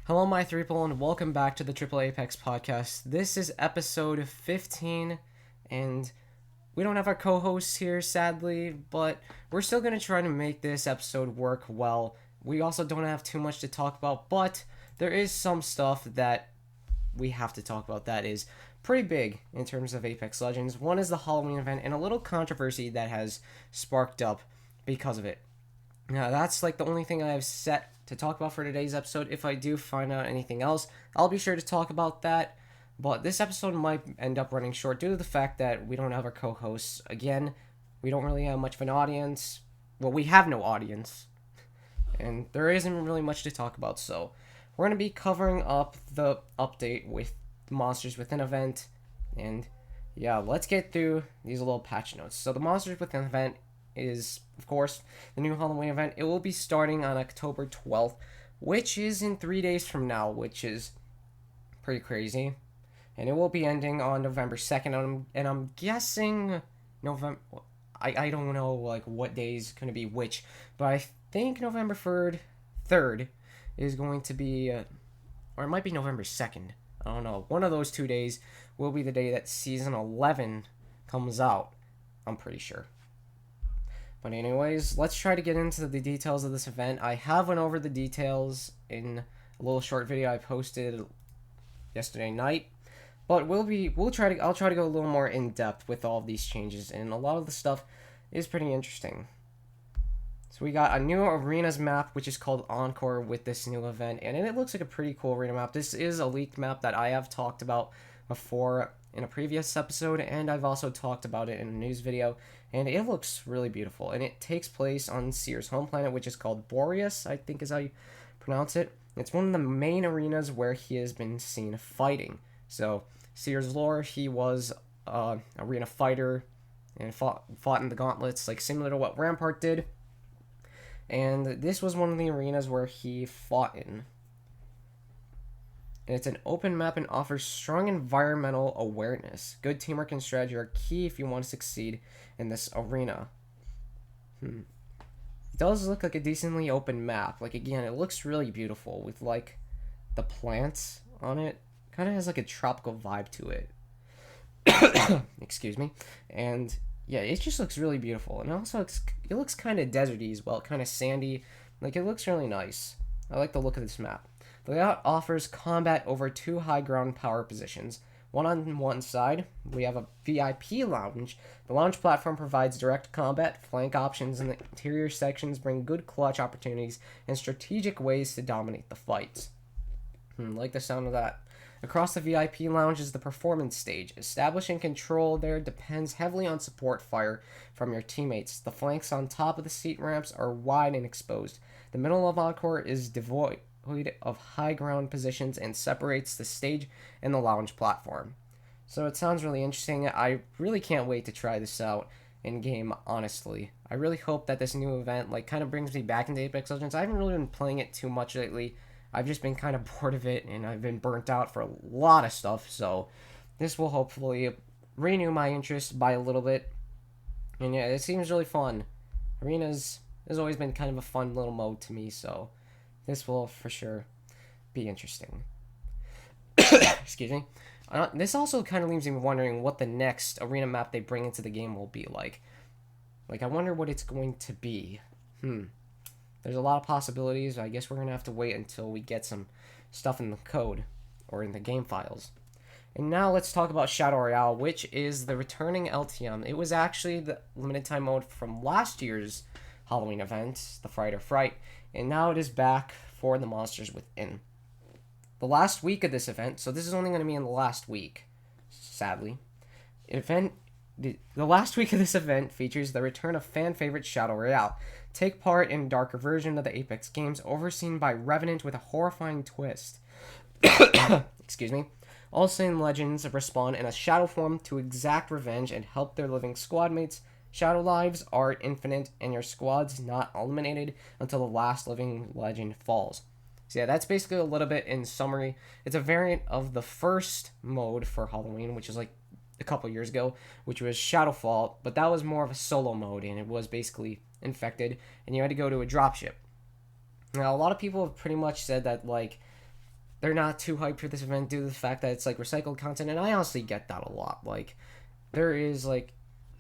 Hello, my three people, and welcome back to the Triple A-Pex Podcast. This is episode 15, and we don't have our co-hosts here, sadly, but we're still going to try to make this episode work well. We also don't have too much to talk about, but there is some stuff that we have to talk about that is pretty big in terms of Apex Legends. One is the Halloween event, and a little controversy that has sparked up because of it. Now, that's like the only thing I have set to talk about for today's episode. If I do find out anything else, I'll be sure to talk about that. But this episode might end up running short due to the fact that we don't have our co-hosts. Again, we don't really have much of an audience. Well, we have no audience. And there isn't really much to talk about, so we're going to be covering up the update with the Monsters Within event. And yeah, let's get through these little patch notes. So the Monsters Within event is, of course, the new Halloween event. It will be starting on October 12th, which is in 3 days from now, which is pretty crazy. And it will be ending on November 2nd, and I'm guessing November... I don't know, like, what days going to be which, but I think November 3rd is going to be... or it might be November 2nd. I don't know. One of those 2 days will be the day that Season 11 comes out. I'm pretty sure. But anyways, let's try to get into the details of this event. I have went over the details in a little short video I posted yesterday night, but I'll try to go a little more in depth with all of these changes, and a lot of the stuff is pretty interesting. So we got a new arenas map, which is called Encore with this new event, and it looks like a pretty cool arena map. This is a leaked map that I have talked about before in a previous episode, and I've also talked about it in a news video, and it looks really beautiful. And it takes place on Seer's home planet, which is called Boreas, I think is how you pronounce it. It's one of the main arenas where he has been seen fighting. So Seer's lore, he was arena fighter and fought in the gauntlets, like similar to what Rampart did. And this was one of the arenas where he fought in. And it's an open map and offers strong environmental awareness. Good teamwork and strategy are key if you want to succeed in this arena. It does look like a decently open map. Like, again, it looks really beautiful with, like, the plants on it. Kind of has, like, a tropical vibe to it. Excuse me. And, yeah, it just looks really beautiful. And also, it looks kind of deserty as well. Kind of sandy. Like, it looks really nice. I like the look of this map. The layout offers combat over 2 high ground power positions. One on one side, we have a VIP lounge. The lounge platform provides direct combat, flank options, and the interior sections bring good clutch opportunities and strategic ways to dominate the fights. Like the sound of that. Across the VIP lounge is the performance stage. Establishing control there depends heavily on support fire from your teammates. The flanks on top of the seat ramps are wide and exposed. The middle of Encore is devoid of high ground positions and separates the stage and the lounge platform. So it sounds really interesting. I really can't wait to try this out in game, honestly. I really hope that this new event like kind of brings me back into Apex Legends. I haven't really been playing it too much lately. I've just been kind of bored of it, and I've been burnt out for a lot of stuff, so this will hopefully renew my interest by a little bit. And yeah, it seems really fun. Arenas has always been kind of a fun little mode to me, so this will for sure be interesting. Excuse me. This also kind of leaves me wondering what the next arena map they bring into the game will be like. Like, I wonder what it's going to be. There's a lot of possibilities. I guess we're going to have to wait until we get some stuff in the code or in the game files. And now let's talk about Shadow Royale, which is the returning LTM. It was actually the limited time mode from last year's Halloween event, the Fright or Fright, and now it is back for the Monsters Within. The last week of this event, so this is only going to be in the last week, sadly. The last week of this event features the return of fan favorite Shadow Royale. Take part in a darker version of the Apex games, overseen by Revenant with a horrifying twist. Excuse me. All Saiyan legends respawn in a shadow form to exact revenge and help their living squad mates. Shadow lives are infinite, and your squad's not eliminated until the last living legend falls. So yeah, that's basically a little bit in summary. It's a variant of the first mode for Halloween, which is like a couple years ago, which was Shadowfall, but that was more of a solo mode, and it was basically infected, and you had to go to a dropship. Now, a lot of people have pretty much said that, like, they're not too hyped for this event due to the fact that it's like recycled content, and I honestly get that a lot. Like, there is like,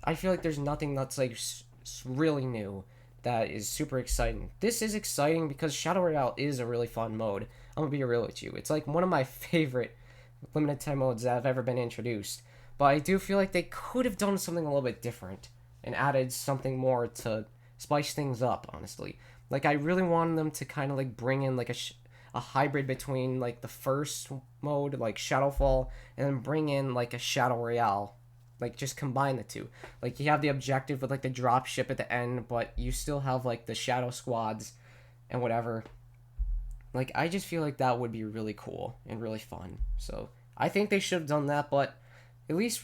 I feel like there's nothing that's like really new that is super exciting. This is exciting because Shadow Royale is a really fun mode. I'm gonna be real with you. It's like one of my favorite limited time modes that have ever been introduced. But I do feel like they could have done something a little bit different and added something more to spice things up, honestly. Like, I really wanted them to kind of like bring in like a hybrid between like the first mode, like Shadowfall, and then bring in like a Shadow Royale. Like, just combine the two. Like, you have the objective with like the drop ship at the end, but you still have like the shadow squads and whatever. Like, I just feel like that would be really cool and really fun. So I think they should have done that, but at least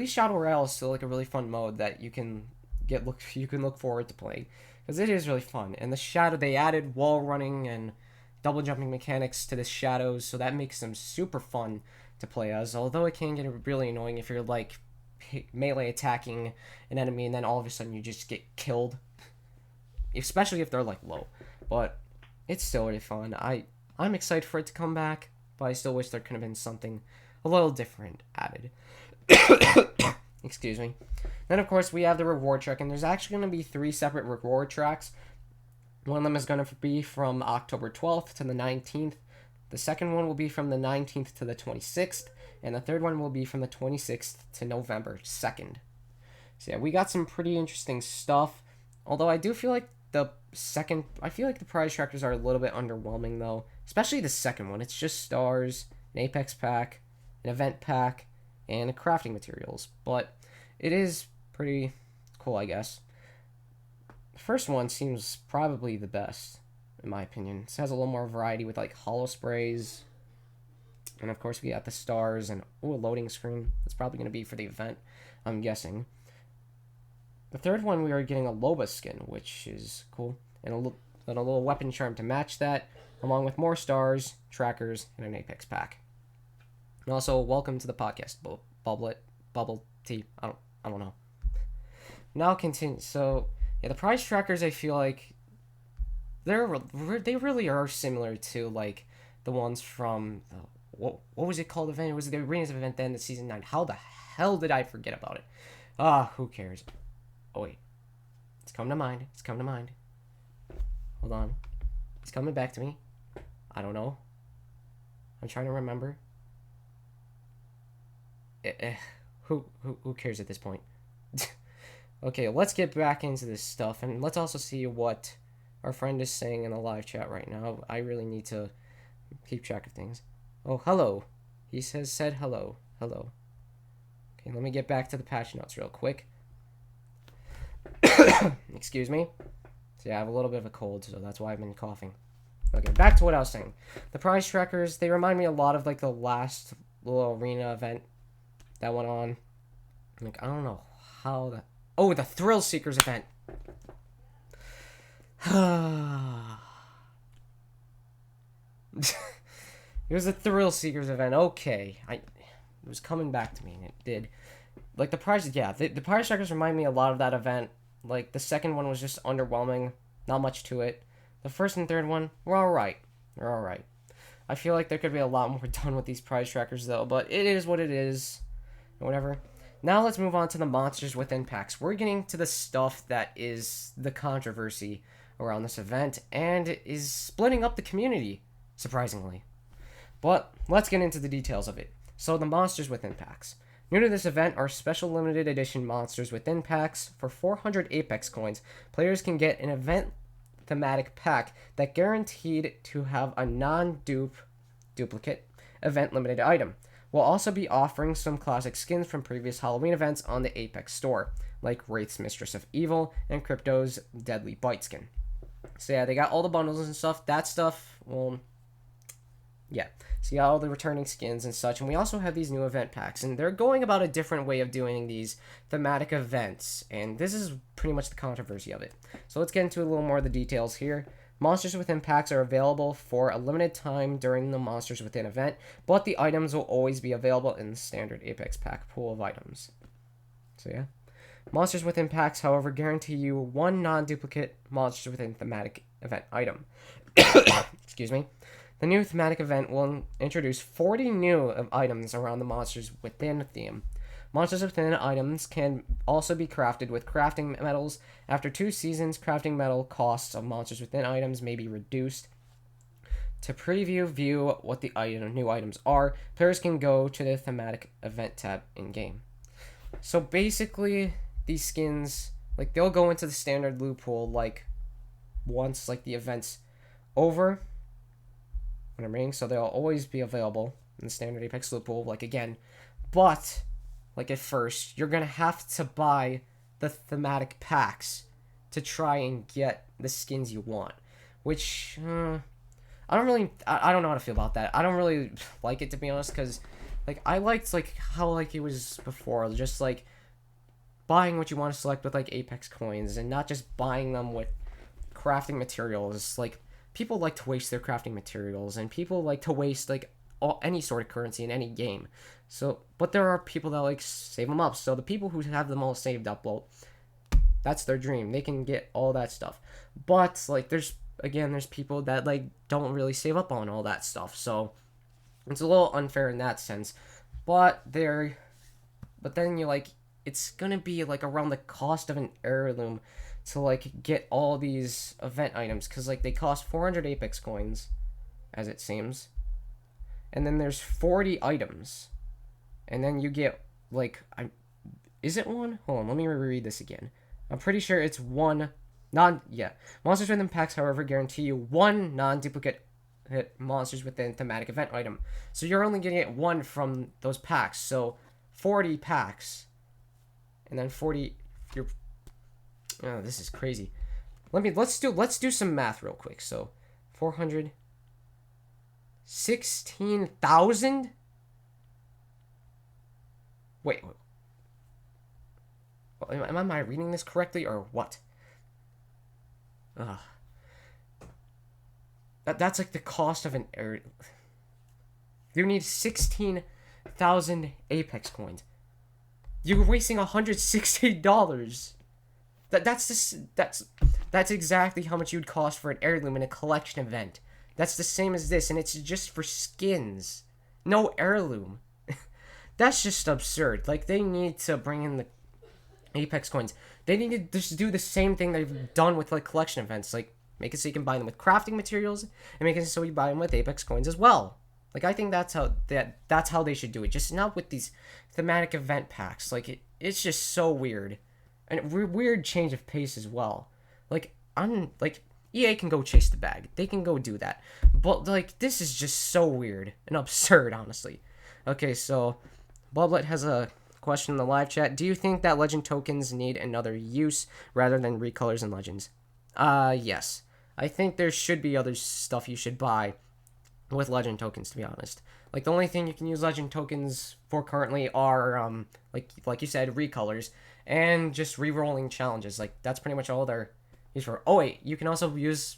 Shadow Royale is still like a really fun mode that you can look forward to playing, because it is really fun. And they added wall running and double jumping mechanics to the shadows, so that makes them super fun to play as. Although it can get really annoying if you're like melee attacking an enemy and then all of a sudden you just get killed, especially if they're like low. But it's still really fun. I'm excited for it to come back, but I still wish there could have been something a little different added. Excuse me. Then, of course, we have the reward track, and there's actually going to be 3 separate reward tracks. One of them is going to be from October 12th to the 19th. The second one will be from the 19th to the 26th, and the third one will be from the 26th to November 2nd. So yeah, we got some pretty interesting stuff, although I do feel like the prize trackers are a little bit underwhelming, though, especially the second one. It's just stars, an Apex pack, an event pack, and crafting materials, but it is pretty cool, I guess. The first one seems probably the best, in my opinion. It has a little more variety with like hollow sprays, and of course we got the stars and a loading screen. That's probably going to be for the event, I'm guessing. The third one, we are getting a Loba skin, which is cool, and a little weapon charm to match that, along with more stars, trackers, and an Apex pack. And also, welcome to the podcast, bubble tea. I don't know. Now continue. So yeah, the prize trackers, I feel like they really are similar to like the ones from what was it called event? It was the Arenas event then, the season 9. How the hell did I forget about it? Who cares? Oh wait, it's coming to mind. Hold on, it's coming back to me. I don't know. I'm trying to remember. Who cares at this point? Okay, let's get back into this stuff, and let's also see what our friend is saying in the live chat right now. I really need to keep track of things. Oh, hello. He said hello. Hello. Okay, let me get back to the patch notes real quick. Excuse me. So yeah, I have a little bit of a cold, so that's why I've been coughing. Okay, back to what I was saying. The prize trackers, they remind me a lot of like the last little arena event that went on. Like, I don't know how that... Oh, the Thrill Seekers event. It was a Thrill Seekers event. Okay. It was coming back to me, and it did. Like, the prize... Yeah, the prize trackers remind me a lot of that event. Like, the second one was just underwhelming. Not much to it. The first and third one were alright. They're alright. I feel like there could be a lot more done with these prize trackers, though. But it is what it is. Whatever. Now let's move on to the monsters within packs. We're getting to the stuff that is the controversy around this event and is splitting up the community, surprisingly. But let's get into the details of it. So the monsters within packs. New to this event are special limited edition monsters within packs. For 400 Apex coins, players can get an event thematic pack that guaranteed to have a non-duplicate event limited item. We'll also be offering some classic skins from previous Halloween events on the Apex store, like Wraith's Mistress of Evil and Crypto's Deadly Bite skin. So yeah, they got all the bundles and stuff. That stuff, well, yeah. So you got all the returning skins and such, and we also have these new event packs, and they're going about a different way of doing these thematic events, and this is pretty much the controversy of it. So let's get into a little more of the details here. Monsters Within packs are available for a limited time during the Monsters Within event, but the items will always be available in the standard Apex pack pool of items. So yeah. Monsters Within packs, however, guarantee you one non-duplicate Monsters Within thematic event item. Excuse me. The new thematic event will introduce 40 new items around the monsters within a theme. Monsters within items can also be crafted with crafting metals. After 2 seasons, crafting metal costs of monsters within items may be reduced. To view what the new items are, players can go to the thematic event tab in-game. So basically, these skins, like, they'll go into the standard loot pool, like, once, like, the event's over. What I'm reading, so they'll always be available in the standard Apex loot pool, like, again. But, like, at first, you're gonna have to buy the thematic packs to try and get the skins you want. Which, I don't know how to feel about that. I don't really like it, to be honest, because, like, I liked, like, how, like, it was before, just, like, buying what you want to select with, like, Apex coins, and not just buying them with crafting materials. Like, people like to waste their crafting materials, and people like to waste, like, any sort of currency in any game. So, but there are people that, like, save them up. So the people who have them all saved up, well, that's their dream. They can get all that stuff. But, like, there's people that, like, don't really save up on all that stuff. So it's a little unfair in that sense. But then you're like, it's gonna be, like, around the cost of an heirloom to, like, get all these event items, because, like, they cost 400 Apex coins, as it seems, and then there's 40 items, and then you get, like, is it one? Hold on, let me reread this again. I'm pretty sure it's one. Monsters within packs, however, guarantee you one non-duplicate hit monsters within thematic event item, so you're only gonna get one from those packs. So 40 packs, and then 40. Oh, this is crazy. Let's do some math real quick. So 416,000. Wait. Am I reading this correctly or what? That's like the cost of an air. You need 16,000 Apex coins. You're wasting $160. That's exactly how much you'd cost for an heirloom in a collection event. That's the same as this, and it's just for skins. No heirloom. That's just absurd. Like, they need to bring in the Apex coins. They need to just do the same thing they've done with, like, collection events. Like, make it so you can buy them with crafting materials, and make it so you buy them with Apex coins as well. Like, I think that's how they should do it. Just not with these thematic event packs. Like, it's just so weird. And weird change of pace as well. Like, EA can go chase the bag. They can go do that. But, like, this is just so weird and absurd, honestly. Okay, so Bublet has a question in the live chat. Do you think that legend tokens need another use rather than recolors and legends? Yes. I think there should be other stuff you should buy with legend tokens, to be honest. Like, the only thing you can use legend tokens for currently are, like you said, recolors, and just re-rolling challenges. Like, that's pretty much all they're used for. Oh, wait, you can also use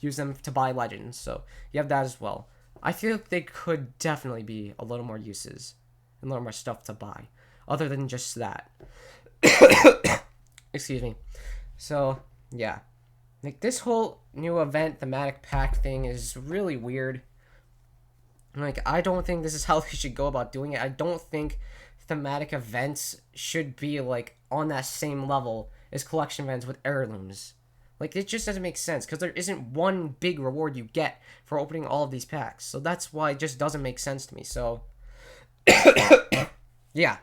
them to buy legends, so you have that as well. I feel like they could definitely be a little more uses, and a little more stuff to buy, other than just that. Excuse me. So, yeah. Like, this whole new event thematic pack thing is really weird. Like, I don't think this is how they should go about doing it. I don't think thematic events should be, like, on that same level as collection events with heirlooms. Like, it just doesn't make sense, because there isn't one big reward you get for opening all of these packs. So that's why it just doesn't make sense to me. So, yeah.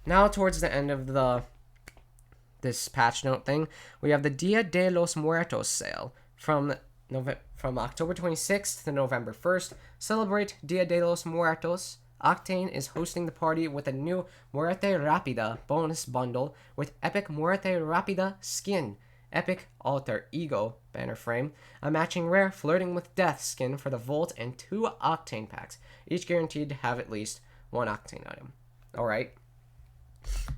Now, towards the end of this patch note thing, we have the Dia de los Muertos sale from October 26th to November 1st. Celebrate Dia de los Muertos. Octane is hosting the party with a new Muerte Rapida bonus bundle with Epic Muerte Rapida skin, Epic Alter Ego banner frame, a matching rare Flirting with Death skin for the Vault, and 2 Octane packs, each guaranteed to have at least 1 Octane item. Alright.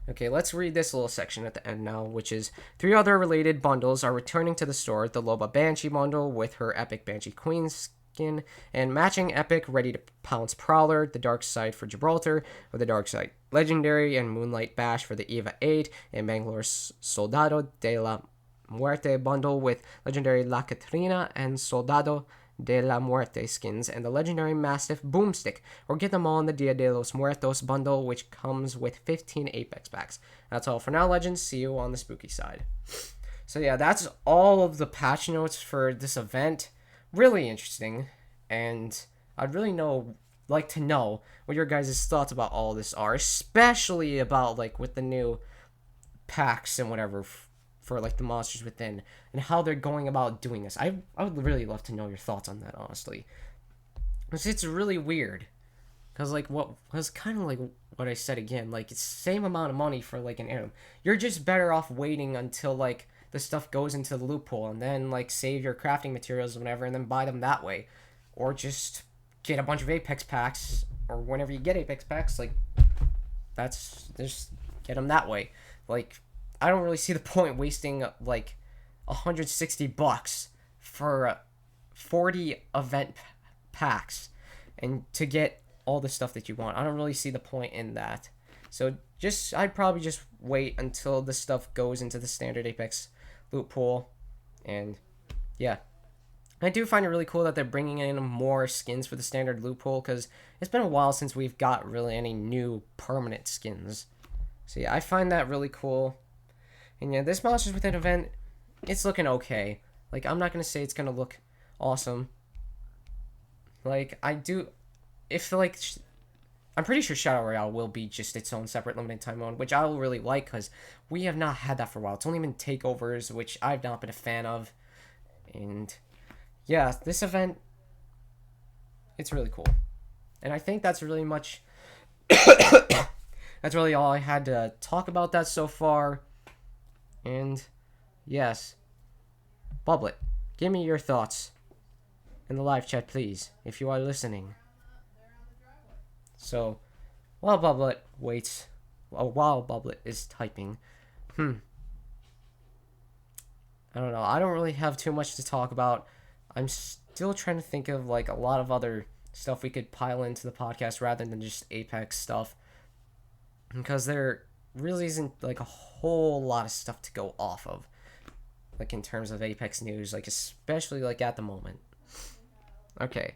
Okay, let's read this little section at the end now, which is 3 other related bundles are returning to the store. The Loba Banshee bundle with her Epic Banshee Queen skin, and matching Epic Ready to Pounce Prowler, the Dark Side for Gibraltar with the Dark Side Legendary, and Moonlight Bash for the EVA 8, and Bangalore Soldado de la Muerte bundle with Legendary La Catrina and Soldado de la Muerte skins and the legendary Mastiff Boomstick, or get them all in the Dia de los Muertos bundle, which comes with 15 Apex packs. That's all for now, Legends. See you on the spooky side. So yeah, that's all of the patch notes for this event. Really interesting, and I'd really like to know what your guys' thoughts about all this are, especially about like with the new packs and whatever for like the monsters within and how they're going about doing this. I would really love to know your thoughts on that, honestly. It's really weird because like what was kind of like what I said again, like it's the same amount of money for like an item. You're just better off waiting until like the stuff goes into the loophole and then like save your crafting materials or whatever and then buy them that way, or just get a bunch of Apex packs, or whenever you get Apex packs, like that's just get them that way. Like I don't really see the point wasting like $160 for 40 event packs and to get all the stuff that you want. I don't really see the point in that. So I'd probably just wait until the stuff goes into the standard Apex loot pool. And yeah, I do find it really cool that they're bringing in more skins for the standard loot pool, because it's been a while since we've got really any new permanent skins. So yeah, I find that really cool. And yeah, this Monsters Within event, it's looking okay. Like, I'm not going to say it's going to look awesome. Like, I'm pretty sure Shadow Royale will be just its own separate limited time mode, which I will really like, because we have not had that for a while. It's only been takeovers, which I've not been a fan of. And yeah, this event, it's really cool. And I think that's really much... that's really all I had to talk about that so far. And yes, Bublet, give me your thoughts in the live chat, please, if you are listening. So, while Bublet is typing, I don't know. I don't really have too much to talk about. I'm still trying to think of like a lot of other stuff we could pile into the podcast rather than just Apex stuff, because there really isn't like a whole lot of stuff to go off of, like in terms of Apex news, like especially like at the moment. Okay.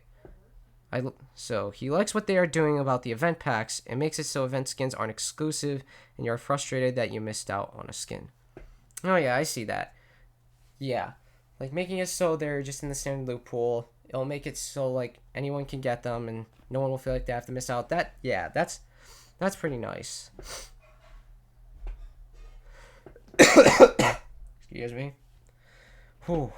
So he likes what they are doing about the event packs. It makes it so event skins aren't exclusive and you're frustrated that you missed out on a skin. Oh yeah, I see that. Yeah. Like making it so they're just in the standard loot pool. It'll make it so like anyone can get them and no one will feel like they have to miss out. That's pretty nice. Excuse me. Whew.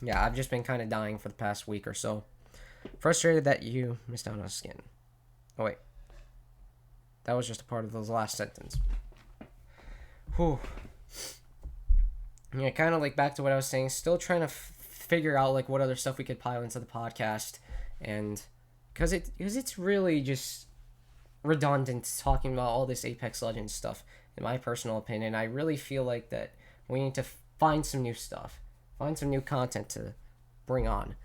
Yeah, I've just been kind of dying for the past week or so. Frustrated that you missed out on a skin. Oh, wait. That was just a part of the last sentence. Whew. Yeah, kind of like back to what I was saying. Still trying to figure out like what other stuff we could pile into the podcast. And because it's really just redundant talking about all this Apex Legends stuff, in my personal opinion. I really feel like that we need to find some new stuff. Find some new content to bring on.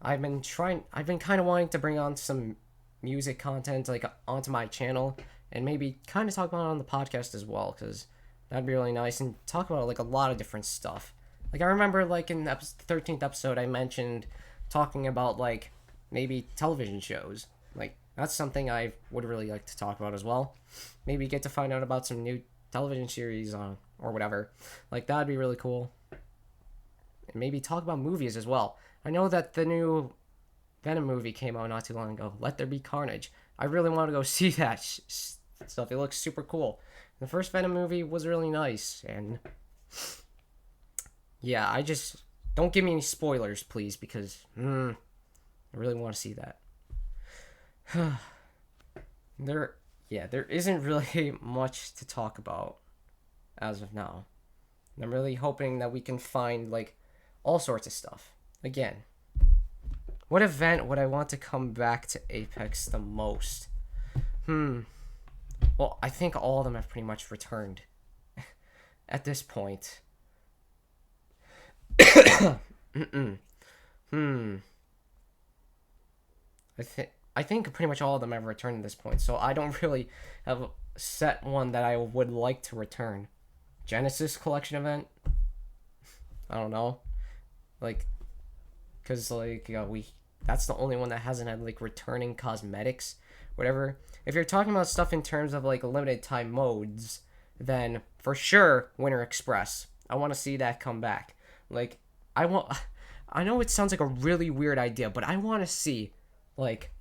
I've been kind of wanting to bring on some music content like onto my channel and maybe kind of talk about it on the podcast as well, because that'd be really nice, and talk about like a lot of different stuff. Like I remember like in the 13th episode I mentioned talking about like maybe television shows. Like that's something I would really like to talk about as well. Maybe get to find out about some new television series on or whatever. Like that'd be really cool. And maybe talk about movies as well. I know that the new Venom movie came out not too long ago. Let There Be Carnage. I really want to go see that stuff. It looks super cool. The first Venom movie was really nice. And yeah, I just... Don't give me any spoilers, please, because I really want to see that. There isn't really much to talk about as of now. I'm really hoping that we can find, like, all sorts of stuff. Again, what event would I want to come back to Apex the most? Well, I think all of them have pretty much returned at this point. I think pretty much all of them have returned at this point, so I don't really have a set one that I would like to return. Genesis collection event? I don't know. Like, because, like, that's the only one that hasn't had, like, returning cosmetics, whatever. If you're talking about stuff in terms of, like, limited time modes, then for sure, Winter Express. I want to see that come back. Like, I want. I know it sounds like a really weird idea, but I want to see, like,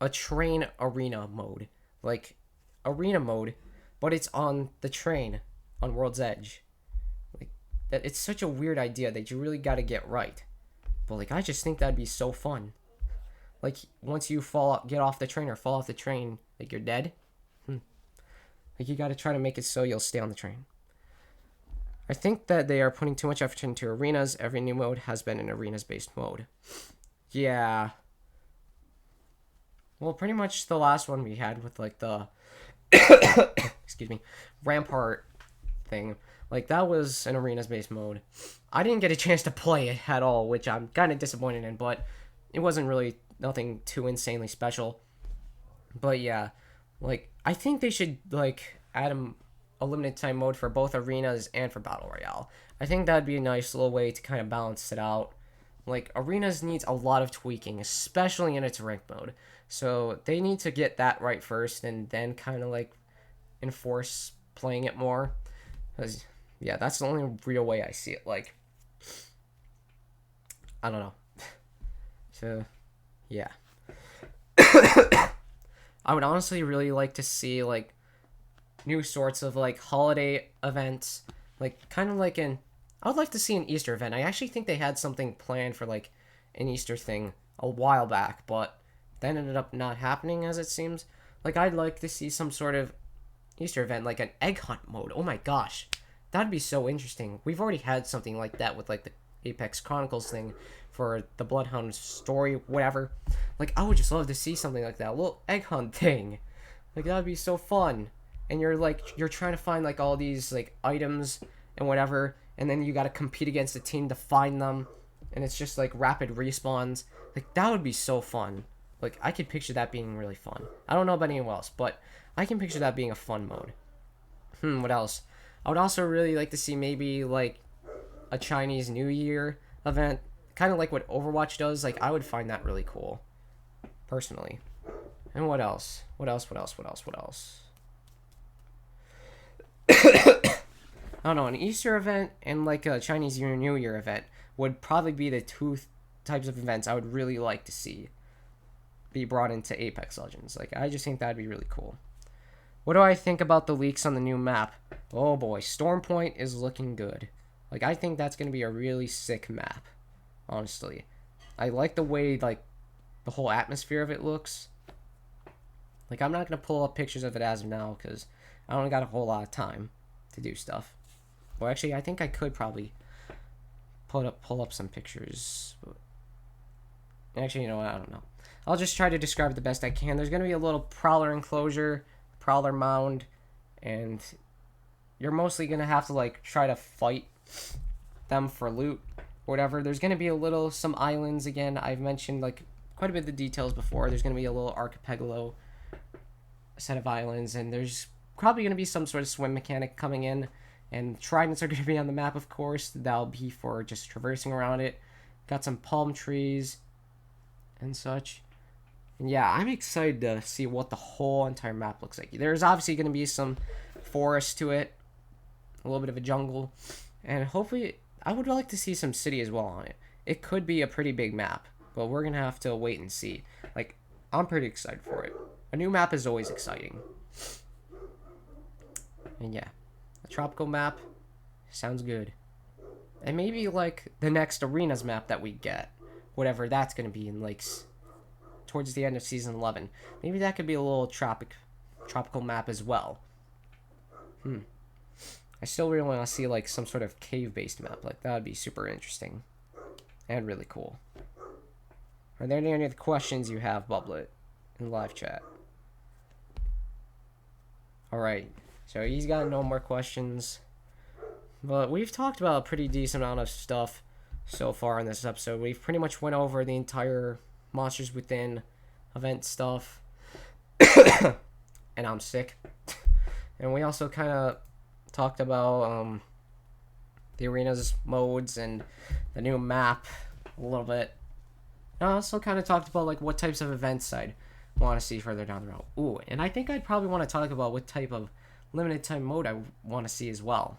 a train arena mode. Like, arena mode, but it's on the train on World's Edge. Like, that it's such a weird idea that you really got to get right. But, like, I just think that'd be so fun. Like, once you get off the train or fall off the train, like, you're dead. Like, you got to try to make it so you'll stay on the train. I think that they are putting too much effort into arenas. Every new mode has been an arenas-based mode. Yeah. Well, pretty much the last one we had with, like, the excuse me, Rampart thing. Like, that was an arenas-based mode. I didn't get a chance to play it at all, which I'm kind of disappointed in, but it wasn't really nothing too insanely special. But yeah, like, I think they should, like, add a limited time mode for both arenas and for Battle Royale. I think that'd be a nice little way to kind of balance it out. Like, arenas needs a lot of tweaking, especially in its ranked mode. So they need to get that right first and then kind of, like, enforce playing it more. Because, yeah, that's the only real way I see it. Like, I don't know. So, yeah. I would honestly really like to see, like, new sorts of, like, holiday events. Like, kind of like I would like to see an Easter event. I actually think they had something planned for, like, an Easter thing a while back, but that ended up not happening, as it seems. Like, I'd like to see some sort of Easter event, like an egg hunt mode. Oh my gosh. That'd be so interesting. We've already had something like that with, like, the Apex Chronicles thing for the Bloodhound story, whatever. Like, I would just love to see something like that. A little egg hunt thing. Like, that would be so fun. And you're trying to find, like, all these, like, items and whatever, and then you gotta compete against a team to find them, and it's just, like, rapid respawns. Like, that would be so fun. Like, I could picture that being really fun. I don't know about anyone else, but I can picture that being a fun mode. What else? I would also really like to see maybe, like, a Chinese New Year event, kind of like what Overwatch does. Like, I would find that really cool, personally. And what else? What else? I don't know, an Easter event and, like, a Chinese New Year event would probably be the two types of events I would really like to see be brought into Apex Legends. Like, I just think that'd be really cool. What do I think about the leaks on the new map? Oh boy, Stormpoint is looking good. Like, I think that's going to be a really sick map, honestly. I like the way, like, the whole atmosphere of it looks. Like, I'm not going to pull up pictures of it as of now, because I don't got a whole lot of time to do stuff. Well, actually, I think I could probably pull up some pictures. Actually, you know what? I don't know. I'll just try to describe it the best I can. There's going to be a little Prowler enclosure, Prowler mound, and you're mostly going to have to, like, try to fight them for loot, whatever. There's going to be some islands again. I've mentioned, like, quite a bit of the details before. There's going to be a little archipelago set of islands, and there's probably going to be some sort of swim mechanic coming in, and tridents are going to be on the map, of course. That'll be for just traversing around it. Got some palm trees and such. And yeah, I'm excited to see what the whole entire map looks like. There's obviously going to be some forest to it, a little bit of a jungle, and hopefully I would like to see some city as well on it. It could be a pretty big map, but we're going to have to wait and see. Like, I'm pretty excited for it. A new map is always exciting. And yeah, a tropical map sounds good. And maybe, like, the next arenas map that we get, whatever that's going to be in, like, towards the end of Season 11. Maybe that could be a little tropical map as well. I still really want to see, like, some sort of cave-based map. Like, that would be super interesting. And really cool. Are there any other questions you have, Bublet, in live chat? Alright, so he's got no more questions. But we've talked about a pretty decent amount of stuff so far in this episode. We've pretty much went over the entire Monsters Within event stuff. And I'm sick. And we also kind of talked about the arenas modes and the new map a little bit. I also kind of talked about like what types of events I'd want to see further down the road. Ooh, and I think I'd probably want to talk about what type of limited time mode I want to see as well.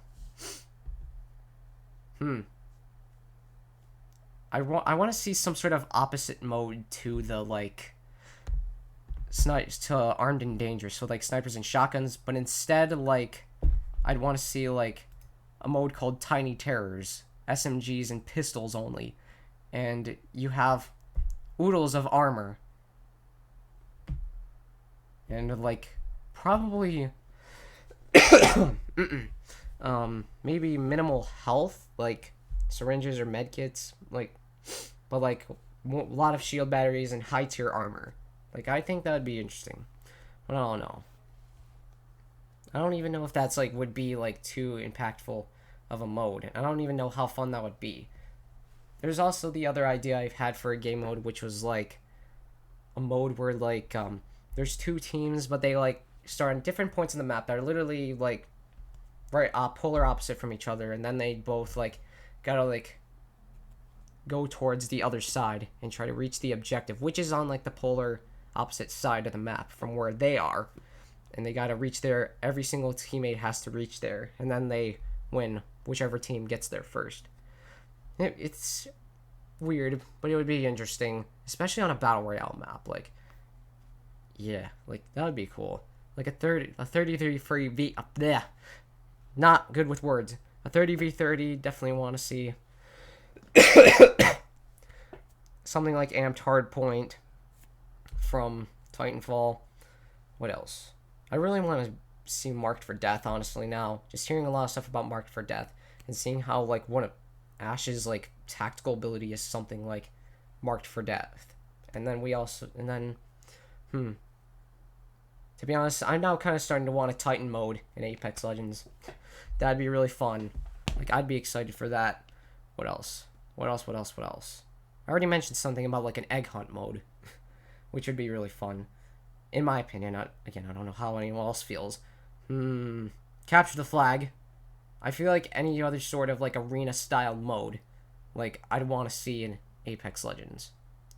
I want to see some sort of opposite mode to the like snipes to armed and dangerous, so like snipers and shotguns, but instead like I'd want to see like a mode called Tiny Terrors, SMGs and pistols only, and you have oodles of armor and like probably maybe minimal health, like syringes or medkits, like, but like a lot of shield batteries and high tier armor. Like I think that would be interesting, but I don't know. I don't even know if that's like would be like too impactful of a mode. I don't even know how fun that would be. There's also the other idea I've had for a game mode, which was like a mode where like there's two teams, but they like start on different points in the map that are literally like right polar opposite from each other, and then they both like gotta like go towards the other side and try to reach the objective, which is on like the polar opposite side of the map from where they are, and they gotta reach there. Every single teammate has to reach there, and then they win, whichever team gets there first. It's weird, but it would be interesting, especially on a battle royale map. Like, yeah, like that would be cool. Like a 30v v yeah, not good with words. A 30v30, definitely want to see. Something like Amped Hardpoint from Titanfall. What else? I really want to see Marked for Death, honestly, now. Just hearing a lot of stuff about Marked for Death and seeing how like one of Ash's like tactical ability is something like Marked for Death. And then to be honest, I'm now kind of starting to want a Titan mode in Apex Legends. That'd be really fun. Like, I'd be excited for that. What else? I already mentioned something about like an egg hunt mode, which would be really fun. In my opinion, I don't know how anyone else feels. Capture the flag. I feel like any other sort of like arena style mode, like I'd want to see in Apex Legends,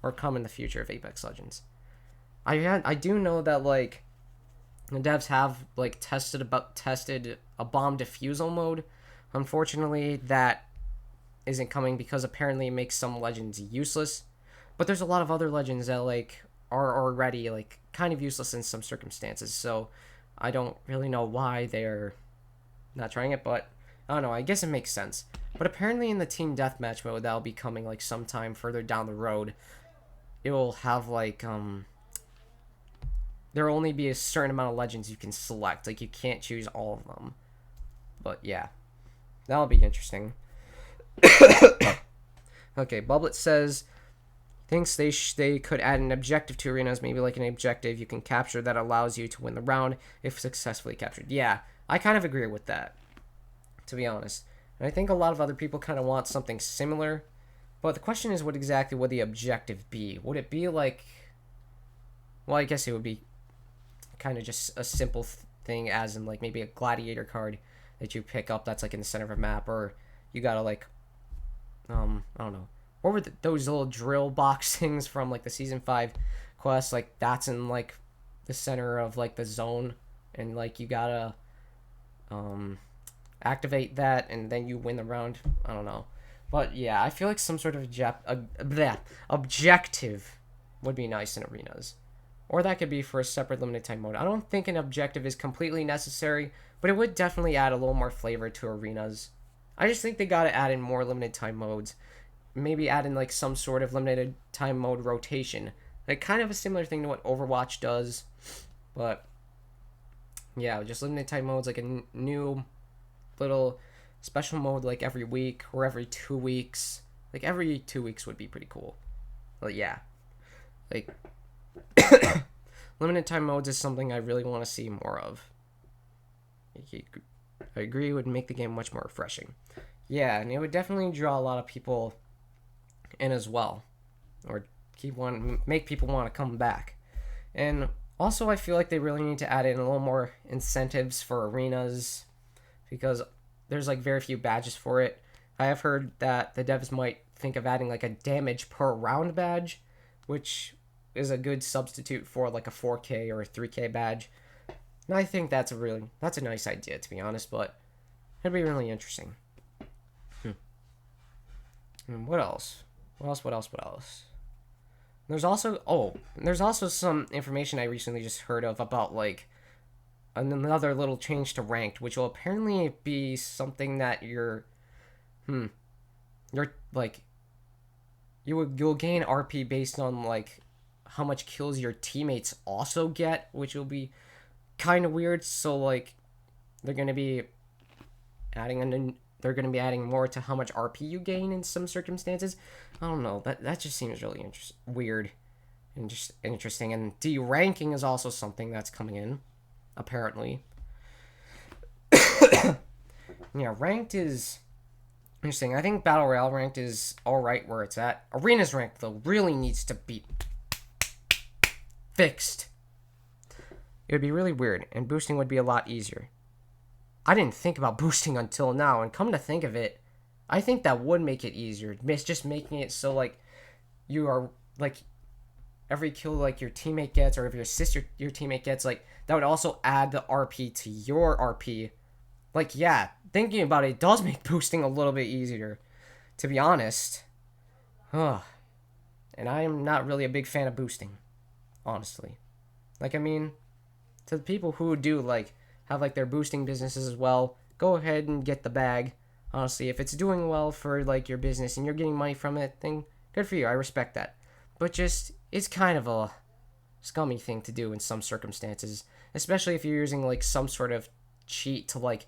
or come in the future of Apex Legends. I do know that like the devs have like tested a bomb defusal mode. Unfortunately, that isn't coming because apparently it makes some legends useless. But there's a lot of other legends that like are already like kind of useless in some circumstances. So I don't really know why they're not trying it, but I don't know. I guess it makes sense. But apparently in the team deathmatch mode that'll be coming like sometime further down the road, it will have like there'll only be a certain amount of legends you can select. Like you can't choose all of them. But yeah, that'll be interesting. Okay, Bublet says thinks they could add an objective to arenas, maybe like an objective you can capture that allows you to win the round if successfully captured. Yeah, I kind of agree with that, to be honest. And I think a lot of other people kind of want something similar. But the question is, what exactly would the objective be? Would it be like... Well, I guess it would be kind of just a simple thing, as in like maybe a gladiator card that you pick up that's like in the center of a map, or you gotta like... I don't know. What were those little drill box things from like the season 5 quest? Like that's in like the center of like the zone, and like you gotta activate that and then you win the round. I don't know, but yeah, I feel like some sort of objective would be nice in arenas, or that could be for a separate limited time mode. I don't think an objective is completely necessary, but it would definitely add a little more flavor to arenas. I just think they gotta add in more limited time modes. Maybe add in like some sort of limited time mode rotation. Like kind of a similar thing to what Overwatch does. But yeah, just limited time modes, like a new little special mode like every week or every 2 weeks. Like every 2 weeks would be pretty cool. But yeah. Like limited time modes is something I really want to see more of. I agree, it would make the game much more refreshing. Yeah, and it would definitely draw a lot of people in as well, or make people want to come back. And also, I feel like they really need to add in a little more incentives for arenas, because there's like very few badges for it. I have heard that the devs might think of adding like a damage per round badge, which is a good substitute for like a 4K or a 3K badge. And I think that's a nice idea, to be honest, but it'd be really interesting. And what else? What else? There's also some information I recently just heard of about like another little change to ranked, which will apparently be something that you're like you'll gain RP based on like how much kills your teammates also get, which will be kind of weird. So like they're gonna be adding more to how much RP you gain in some circumstances. I don't know. That just seems really weird and just interesting. And deranking is also something that's coming in, apparently. Yeah, ranked is interesting. I think Battle Royale ranked is alright where it's at. Arena's ranked, though, really needs to be fixed. It would be really weird, and boosting would be a lot easier. I didn't think about boosting until now, and come to think of it, I think that would make it easier. It's just making it so, like, you are, like, every kill, like, your teammate gets, or if your teammate gets, like, that would also add the RP to your RP. Like, yeah, thinking about it does make boosting a little bit easier, to be honest. And I am not really a big fan of boosting, honestly. Like, I mean, to the people who do, like, have, like, their boosting businesses as well, go ahead and get the bag. Honestly, if it's doing well for, like, your business and you're getting money from it, then good for you. I respect that. But just, it's kind of a scummy thing to do in some circumstances, especially if you're using, like, some sort of cheat to, like,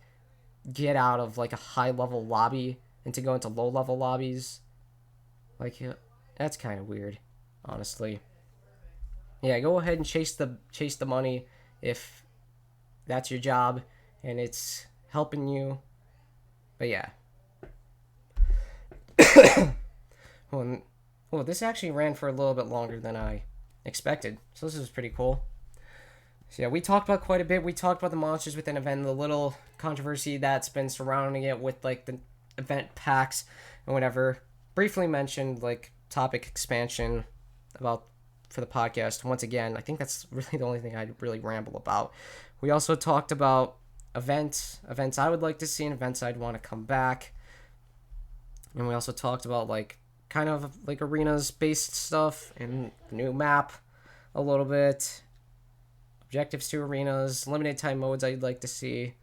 get out of, like, a high-level lobby and to go into low-level lobbies. Like, that's kind of weird, honestly. Yeah, go ahead and chase the money if that's your job and it's helping you. But yeah. Well, this actually ran for a little bit longer than I expected, so this is pretty cool. So yeah, we talked about quite a bit. We talked about the monsters within event, the little controversy that's been surrounding it with like the event packs and whatever. Briefly mentioned like topic expansion about for the podcast. Once again, I think that's really the only thing I really ramble about. We also talked about events I would like to see and events I'd want to come back. And we also talked about like kind of like arenas based stuff and the new map a little bit. Objectives to arenas, limited time modes I'd like to see,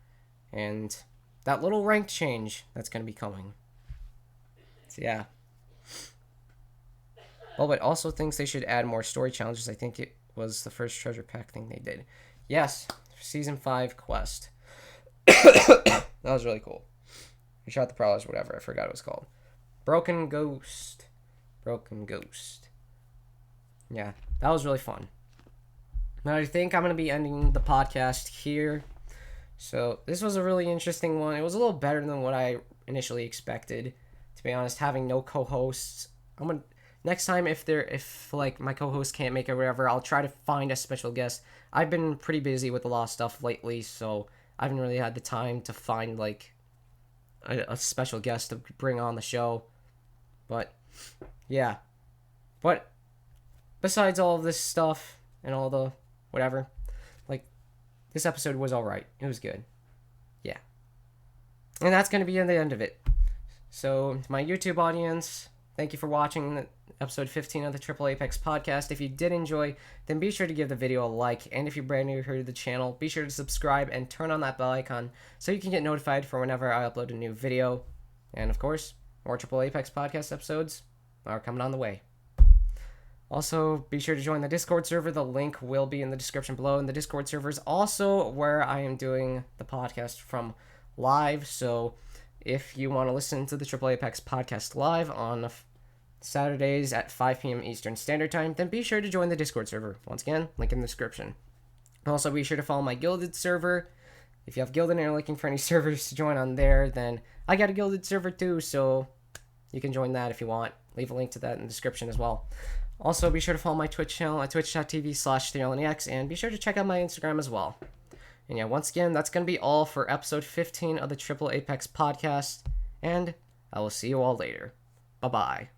and that little rank change that's going to be coming. So yeah. Oh, but also thinks they should add more story challenges. I think it was the first treasure pack thing they did. Yes, Season 5 quest. That was really cool. We shot the prowlers, whatever. I forgot what it was called. Broken Ghost. Yeah, that was really fun. Now I think I'm going to be ending the podcast here. So this was a really interesting one. It was a little better than what I initially expected. To be honest, having no co-hosts. Next time if like my co-host can't make it or whatever, I'll try to find a special guest. I've been pretty busy with a lot of stuff lately, so I haven't really had the time to find like a special guest to bring on the show. But yeah. But besides all of this stuff and all the whatever, like this episode was alright. It was good. Yeah. And that's going to be the end of it. So, to my YouTube audience, thank you for watching episode 15 of the Triple A-Pex Podcast. If you did enjoy, then be sure to give the video a like. And if you're brand new here to the channel, be sure to subscribe and turn on that bell icon so you can get notified for whenever I upload a new video. And of course, more Triple A-Pex Podcast episodes are coming on the way. Also, be sure to join the Discord server. The link will be in the description below. And the Discord server is also where I am doing the podcast from live. So if you want to listen to the Triple A-Pex Podcast live on Saturdays at 5 p.m. Eastern Standard Time, then be sure to join the Discord server. Once again, link in the description. Also, be sure to follow my Guilded server. If you have Guilded and are looking for any servers to join on there, then I got a Guilded server too, so you can join that if you want. Leave a link to that in the description as well. Also, be sure to follow my Twitch channel at twitch.tv/3LNEX, and be sure to check out my Instagram as well. And yeah, once again, that's going to be all for episode 15 of the Triple A-Pex Podcast, and I will see you all later. Bye bye.